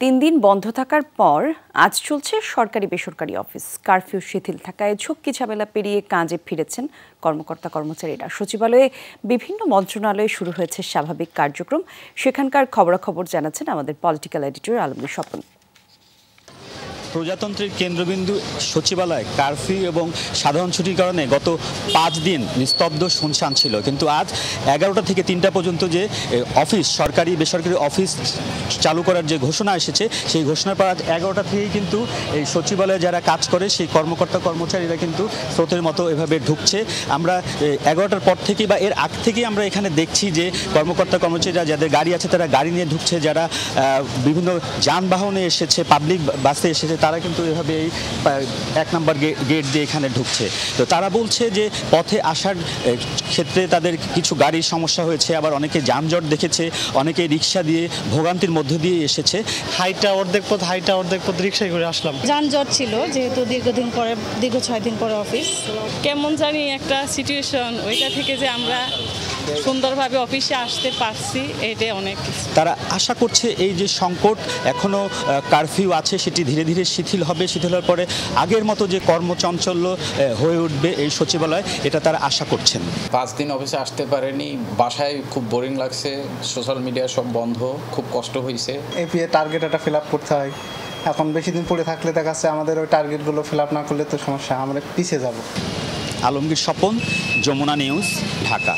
3 দিন বন্ধ থাকার পর আজ চলছে সরকারি বেসরকারি অফিস। কারফিউ শিথিল থাকায় ঝক্কি ঝামেলা পেরিয়ে কাজে ফিরেছেন কর্মকর্তা কর্মচারীরা। সচিবালয়ে বিভিন্ন মন্ত্রণালয়ে শুরু হয়েছে স্বাভাবিক কার্যক্রম। সেখানকার খবরাখবর জানাচ্ছেন আমাদের পলিটিক্যাল এডিটর আলমগীর স্বপন। প্রজাতন্ত্রের কেন্দ্রবিন্দু সচিবালয় কারফিউ এবং সাধারণ ছুটির কারণে গত 5 দিন নিস্তব্ধ শুনশান ছিল, কিন্তু আজ 11টা থেকে 3টা পর্যন্ত যে অফিস সরকারি বেসরকারি অফিস চালু করার যে ঘোষণা এসেছে, সেই ঘোষণার পর আজ 11টা থেকেই কিন্তু এই সচিবালয়ে যারা কাজ করে সেই কর্মকর্তা কর্মচারীরা কিন্তু স্রোতের মতো এভাবে ঢুকছে। আমরা 11টার পর থেকেই বা এর আগ থেকেই আমরা এখানে দেখছি যে কর্মকর্তা কর্মচারীরা যাদের গাড়ি আছে তারা গাড়ি নিয়ে ঢুকছে, যারা বিভিন্ন যানবাহনে এসেছে, পাবলিক বাসে এসেছে, তারা কিন্তু এভাবে এই 1 নম্বর গেট দিয়ে এখানে ঢুকছে। তো তারা বলছে যে পথে আসার ক্ষেত্রে তাদের কিছু গাড়ির সমস্যা হয়েছে, আবার অনেকে যানজট দেখেছে, অনেকে রিক্সা দিয়ে ভোগান্তির মধ্য দিয়ে এসেছে। হাইটা অর্ধেক পথ রিক্সায় করে আসলাম। যানজট ছিল যেহেতু দীর্ঘ 6 দিন পরে অফিস। কেমন জানি একটা সিচুয়েশন, ওইটা থেকে যে আমরা সুন্দরভাবে অফিসে আসতে পারছি, এটাই অনেক। তারা আশা করছে এই যে সংকট এখনো কারফিউ আছে সেটি ধীরে ধীরে শিথিল হবে, শিথিল হওয়ার পরে আগের মতো যে কর্মচঞ্চল্য হয়ে উঠবে এই সচিবালয়, এটা তারা আশা করছেন। 5 দিন অফিসে আসতে পারেনি, বাসায় খুব বোরিং লাগছে, সোশ্যাল মিডিয়া সব বন্ধ, খুব কষ্ট হয়েছে। এপিএ টার্গেট একটা ফিল আপ করতে হয়, এখন বেশি দিন পড়ে থাকলে দেখা যাচ্ছে আমাদের ওই টার্গেটগুলো ফিল আপ না করলে তো সমস্যা, আমরা পিছিয়ে যাব। আলমগীর স্বপন, যমুনা নিউজ, ঢাকা।